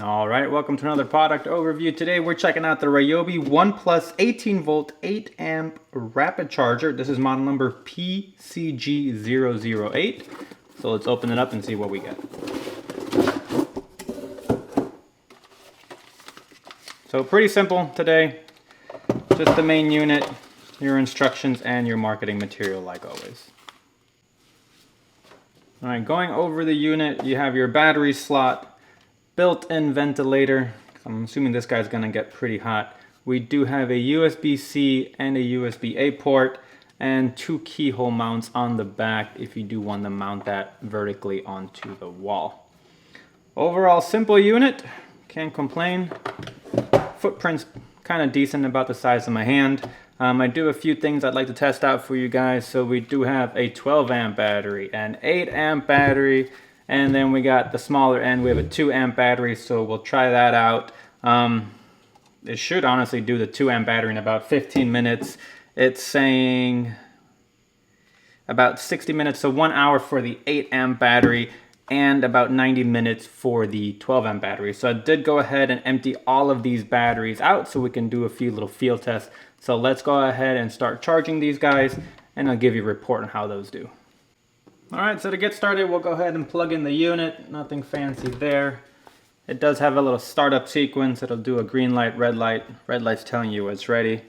All right, welcome to another product overview. Today we're checking out the Ryobi OnePlus 18V 8Ah rapid charger. This is model number PCG008. So let's open it up and see what we get. So pretty simple today. Just the main unit, your instructions, and your marketing material like always. All right, going over the unit, you have your battery slot, built-in ventilator. I'm assuming this guy's gonna get pretty hot. We do have a USB-C and a USB-A port and two keyhole mounts on the back if you do want to mount that vertically onto the wall. Overall simple unit, can't complain. Footprint's kind of decent, about the size of my hand. I do a few things I'd like to test out for you guys. So we do have a 12 amp battery, an 8 amp battery, and then we got the smaller end, we have a 2 amp battery, so we'll try that out. It should honestly do the 2 amp battery in about 15 minutes. It's saying about 60 minutes, so 1 hour for the 8 amp battery and about 90 minutes for the 12 amp battery. So I did go ahead and empty all of these batteries out so we can do a few little field tests. So let's go ahead and start charging these guys, and I'll give you a report on how those do. All right, so to get started, we'll go ahead and plug in the unit. Nothing fancy there. It does have a little startup sequence. It'll do a green light, red light. Red light's telling you it's ready.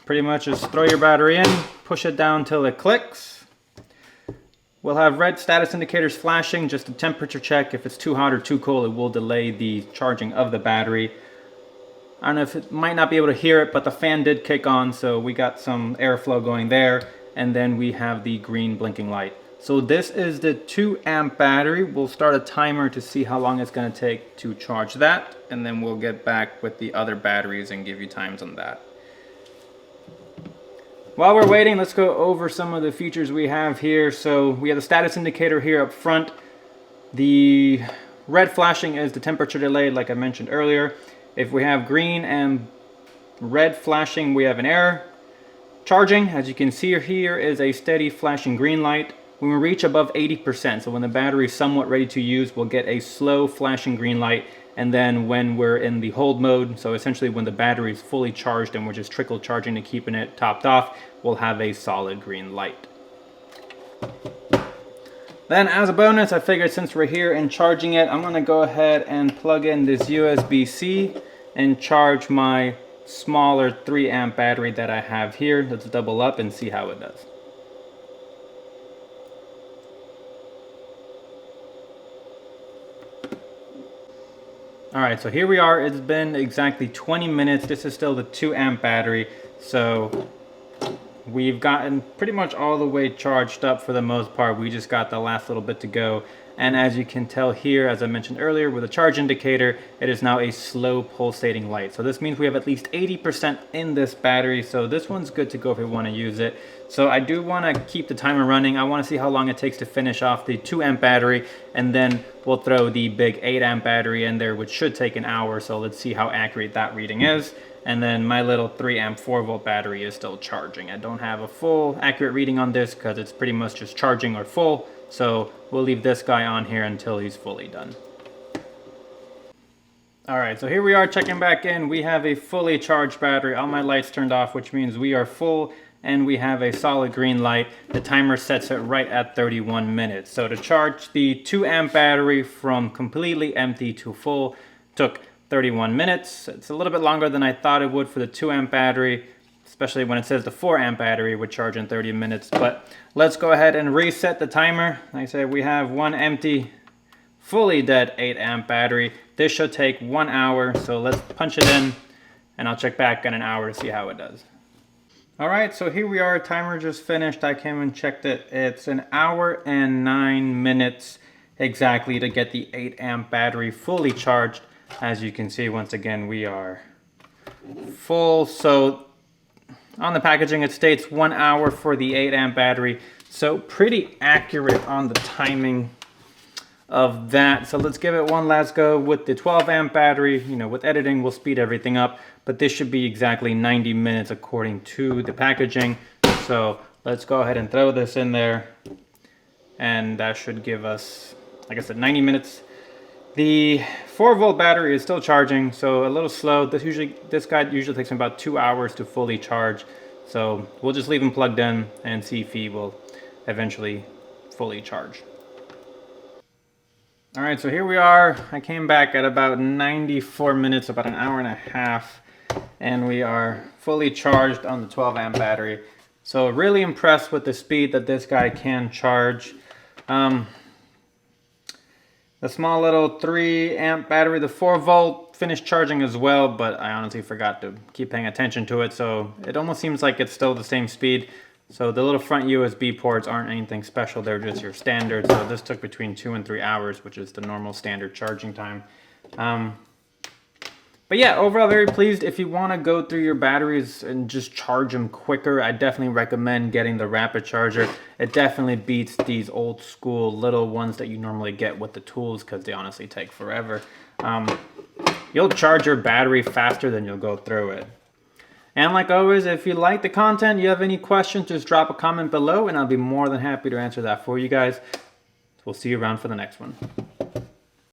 Pretty much just throw your battery in, push it down till it clicks. We'll have red status indicators flashing, just a temperature check. If it's too hot or too cold, it will delay the charging of the battery. I don't know if it might not be able to hear it, but the fan did kick on, so we got some airflow going there. And then we have the green blinking light. So this is the 2 amp battery. We'll start a timer to see how long it's going to take to charge that, and then we'll get back with the other batteries and give you times on that. While we're waiting, let's go over some of the features we have here. So we have the status indicator here up front. The red flashing is the temperature delay, like I mentioned earlier. If we have green and red flashing, we have an error. Charging, as you can see here, is a steady flashing green light. When we reach above 80%, so when the battery is somewhat ready to use, we'll get a slow flashing green light. And then when we're in the hold mode, so essentially when the battery is fully charged and we're just trickle charging to keeping it topped off, we'll have a solid green light. Then as a bonus, I figured since we're here and charging it, I'm gonna go ahead and plug in this USB-C and charge my smaller 3 amp battery that I have here. Let's double up and see how it does. All right, so here we are. It's been exactly 20 minutes. This is still the 2 amp battery. So we've gotten pretty much all the way charged up for the most part. We just got the last little bit to go. And as you can tell here, as I mentioned earlier, with the charge indicator, it is now a slow pulsating light. So this means we have at least 80% in this battery. So this one's good to go if we want to use it. So I do want to keep the timer running. I want to see how long it takes to finish off the 2 amp battery. And then we'll throw the big 8 amp battery in there, which should take an hour. So let's see how accurate that reading is. And then my little 3 amp 4V battery is still charging. I don't have a full accurate reading on this because it's pretty much just charging or full. So we'll leave this guy on here until he's fully done. All right, so here we are checking back in. We have a fully charged battery. All my lights turned off, which means we are full and we have a solid green light. The timer sets it right at 31 minutes. So to charge the 2 amp battery from completely empty to full took 31 minutes. It's a little bit longer than I thought it would for the 2 amp battery, especially when it says the 4 amp battery would charge in 30 minutes. But let's go ahead and reset the timer. Like I said, we have one empty, fully dead 8 amp battery. This should take 1 hour, so let's punch it in and I'll check back in an hour to see how it does. All right, so here we are, timer just finished. I came and checked it. It's 1 hour and 9 minutes exactly to get the 8 amp battery fully charged. As you can see, once again, we are full. So on the packaging, it states 1 hour for the 8 amp battery. So pretty accurate on the timing of that. So let's give it one last go with the 12 amp battery. You know, with editing, we'll speed everything up, but this should be exactly 90 minutes according to the packaging. So let's go ahead and throw this in there. And that should give us, like I said, 90 minutes. The 4-volt battery is still charging, so a little slow. This guy usually takes me about 2 hours to fully charge. So we'll just leave him plugged in and see if he will eventually fully charge. All right, so here we are. I came back at about 94 minutes, about an hour and a half, and we are fully charged on the 12 amp battery. So really impressed with the speed that this guy can charge. The small little 3 amp battery, the 4-volt finished charging as well, but I honestly forgot to keep paying attention to it, so it almost seems like it's still the same speed. So the little front USB ports aren't anything special, they're just your standard. So this took between 2 and 3 hours, which is the normal standard charging time. But yeah, overall very pleased. If you want to go through your batteries and just charge them quicker, I definitely recommend getting the rapid charger. It definitely beats these old school little ones that you normally get with the tools, because they honestly take forever. You'll charge your battery faster than you'll go through it. And like always, if you like the content, you have any questions, just drop a comment below and I'll be more than happy to answer that for you guys. We'll see you around for the next one.